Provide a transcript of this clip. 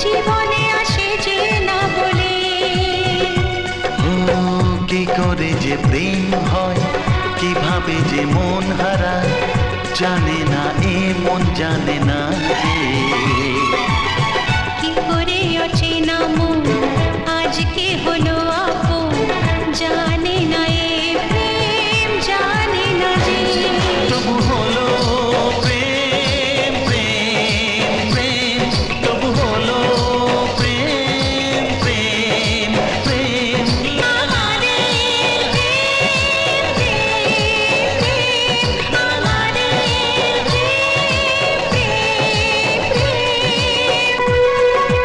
জীবনে আসে যে না বলে। ও কি করে যে প্রেম হয়, কিভাবে যে মন হারায়, জানে না এ মন জানে না যে